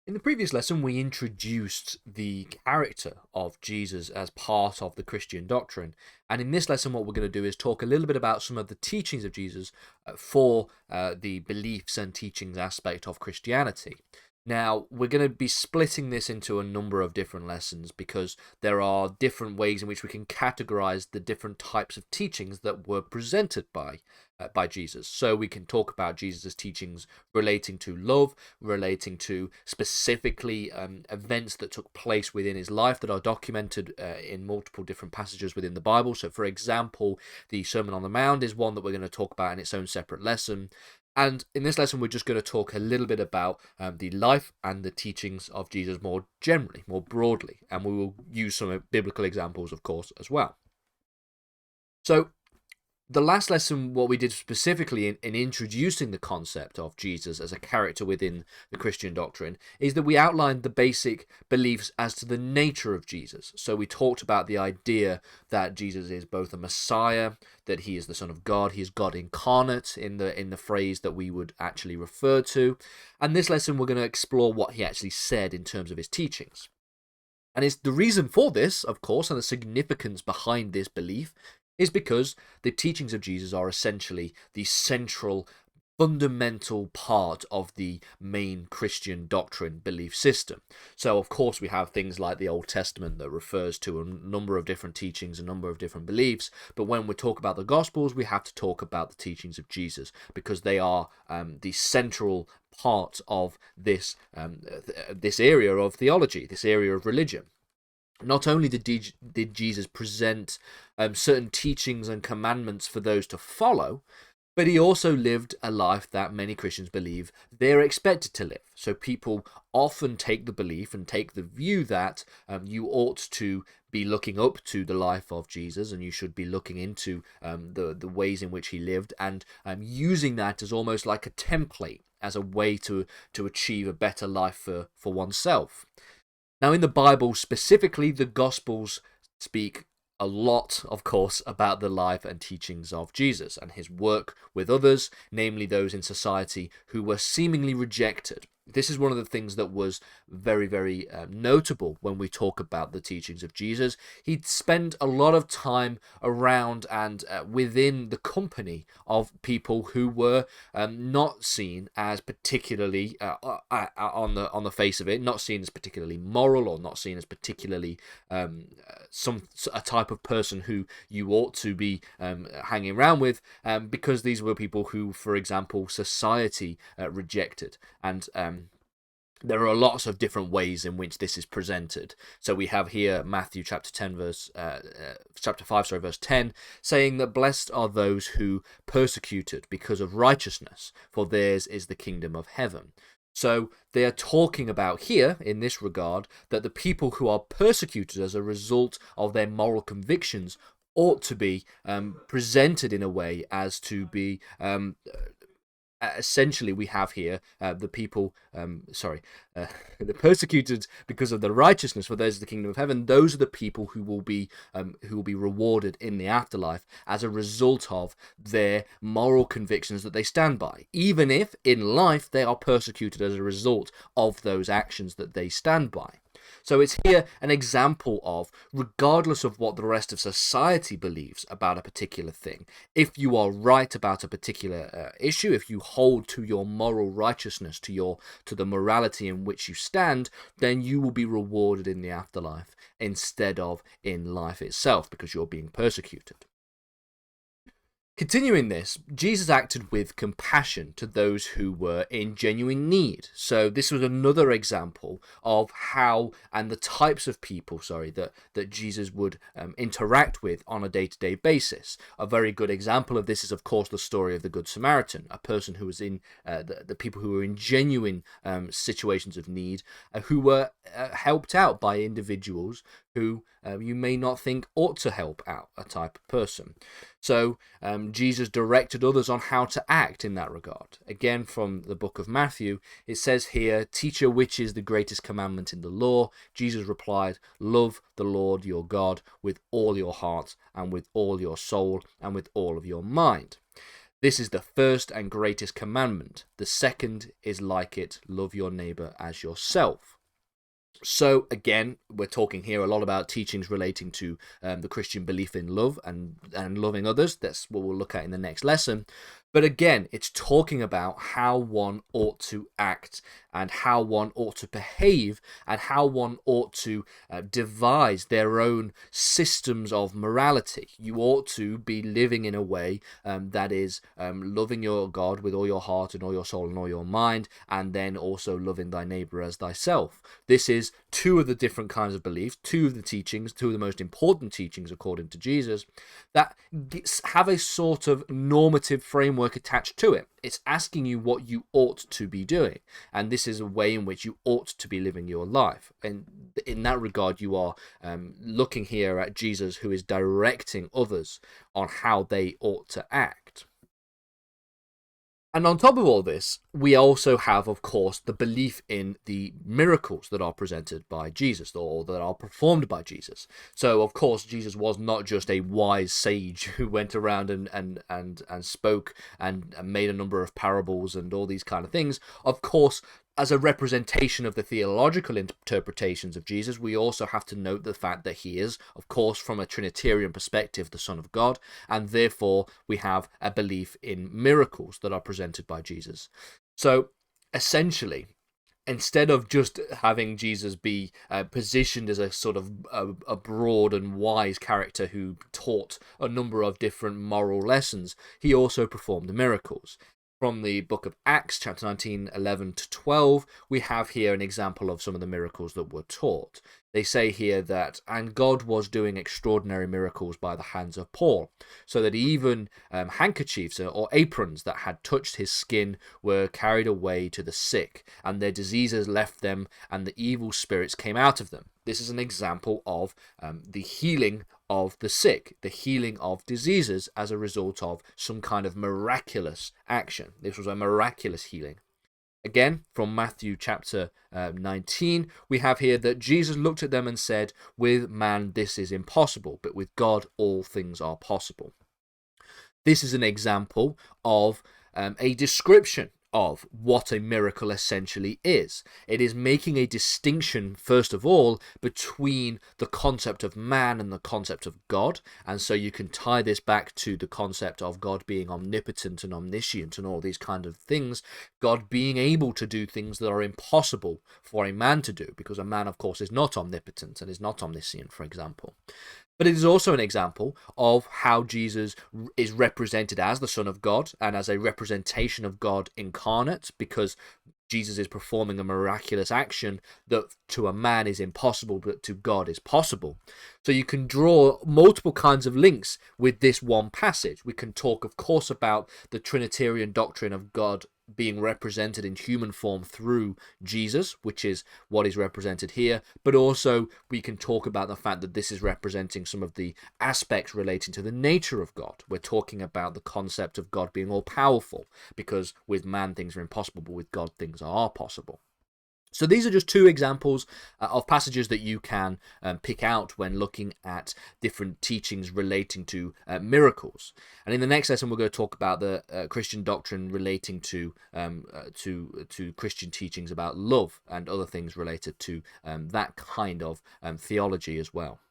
In the previous lesson, we introduced the character of Jesus as part of the Christian doctrine. And in this lesson, what we're going to do is talk a little bit about some of the teachings of Jesus for the beliefs and teachings aspect of Christianity. Now, we're going to be splitting this into a number of different lessons because there are different ways in which we can categorize the different types of teachings that were presented by Jesus. So we can talk about Jesus' teachings relating to love, relating to specifically events that took place within his life that are documented in multiple different passages within the Bible. So, for example, the Sermon on the Mount is one that we're going to talk about in its own separate lesson. And in this lesson, we're just going to talk a little bit about the life and the teachings of Jesus more generally, more broadly. And we will use some biblical examples, of course, as well. So, the last lesson, what we did specifically in introducing the concept of Jesus as a character within the Christian doctrine, is that we outlined the basic beliefs as to the nature of Jesus. So we talked about the idea that Jesus is both a Messiah, that he is the Son of God, he is God incarnate in the phrase that we would actually refer to. And this lesson, we're going to explore what he actually said in terms of his teachings. And it's the reason for this, of course, and the significance behind this belief is because the teachings of Jesus are essentially the central, fundamental part of the main Christian doctrine belief system. So, of course, we have things like the Old Testament that refers to a number of different teachings, a number of different beliefs. But when we talk about the Gospels, we have to talk about the teachings of Jesus because they are the central part of this area of theology, this area of religion. Not only did Jesus present certain teachings and commandments for those to follow, but he also lived a life that many Christians believe they're expected to live. So people often take the belief and take the view that you ought to be looking up to the life of Jesus and you should be looking into the ways in which he lived and using that as almost like a template, as a way to achieve a better life for oneself. Now, in the Bible specifically, the Gospels speak a lot, of course, about the life and teachings of Jesus and his work with others, namely those in society who were seemingly rejected. This is one of the things that was very, very notable when we talk about the teachings of Jesus. He'd spend a lot of time around and within the company of people who were not seen as particularly, on the face of it, not seen as particularly moral or not seen as particularly a type of person who you ought to be hanging around with, because these were people who, for example, society rejected. And there are lots of different ways in which this is presented. So we have here Matthew chapter 5, verse 10, saying that blessed are those who persecuted because of righteousness, for theirs is the kingdom of heaven. So they are talking about here, in this regard, that the people who are persecuted as a result of their moral convictions ought to be presented in a way as to be essentially we have here the people the persecuted because of the righteousness, for theirs is the kingdom of heaven. Those are the people who will be rewarded in the afterlife as a result of their moral convictions that they stand by, even if in life they are persecuted as a result of those actions that they stand by. So it's here an example of, regardless of what the rest of society believes about a particular thing, if you are right about a particular issue, if you hold to your moral righteousness, to the morality in which you stand, then you will be rewarded in the afterlife instead of in life itself, because you're being persecuted. Continuing this, Jesus acted with compassion to those who were in genuine need. So this was another example of how and the types of people, that Jesus would interact with on a day-to-day basis. A very good example of this is, of course, the story of the Good Samaritan, a person who was in the people who were in genuine situations of need, who were helped out by individuals who you may not think ought to help out a type of person. So Jesus directed others on how to act in that regard. Again, from the book of Matthew, it says here, "Teacher, which is the greatest commandment in the law?" Jesus replied, "Love the Lord your God with all your heart and with all your soul and with all of your mind." This is the first and greatest commandment. The second is like it, love your neighbor as yourself. So again, we're talking here a lot about teachings relating to the Christian belief in love and loving others. That's what we'll look at in the next lesson. But again, it's talking about how one ought to act and how one ought to behave and how one ought to devise their own systems of morality. You ought to be living in a way that is loving your God with all your heart and all your soul and all your mind, and then also loving thy neighbor as thyself. This is two of the different kinds of beliefs, two of the teachings, two of the most important teachings according to Jesus, that have a sort of normative framework attached to it. It's asking you what you ought to be doing, and this is a way in which you ought to be living your life. And in that regard, you are looking here at Jesus, who is directing others on how they ought to act. And on top of all this, we also have, of course, the belief in the miracles that are presented by Jesus or that are performed by Jesus. So, of course, Jesus was not just a wise sage who went around and spoke and made a number of parables and all these kind of things. Of course, as a representation of the theological interpretations of Jesus, we also have to note the fact that he is, of course, from a Trinitarian perspective, the Son of God, and therefore we have a belief in miracles that are presented by Jesus. So, essentially, instead of just having Jesus be positioned as a sort of a broad and wise character who taught a number of different moral lessons, he also performed miracles. From the book of Acts, chapter 19, 11 to 12, we have here an example of some of the miracles that were taught. They say here that, and God was doing extraordinary miracles by the hands of Paul, so that even handkerchiefs or aprons that had touched his skin were carried away to the sick, and their diseases left them, and the evil spirits came out of them. This is an example of the healing of the sick, the healing of diseases as a result of some kind of miraculous action. This was a miraculous healing. Again, from Matthew chapter 19, we have here that Jesus looked at them and said, with man this is impossible, but with God all things are possible. This is an example of a description of what a miracle essentially is. It is making a distinction, first of all, between the concept of man and the concept of God, and so you can tie this back to the concept of God being omnipotent and omniscient and all these kind of things, God being able to do things that are impossible for a man to do, because a man, of course, is not omnipotent and is not omniscient, for example. But it is also an example of how Jesus is represented as the Son of God and as a representation of God incarnate, because Jesus is performing a miraculous action that to a man is impossible, but to God is possible. So you can draw multiple kinds of links with this one passage. We can talk, of course, about the Trinitarian doctrine of God being represented in human form through Jesus, which is what is represented here, but also we can talk about the fact that this is representing some of the aspects relating to the nature of God. We're talking about the concept of God being all-powerful, because with man things are impossible, but with God things are possible. So these are just two examples of passages that you can pick out when looking at different teachings relating to miracles. And in the next lesson, we're going to talk about the Christian doctrine relating to Christian teachings about love and other things related to that kind of theology as well.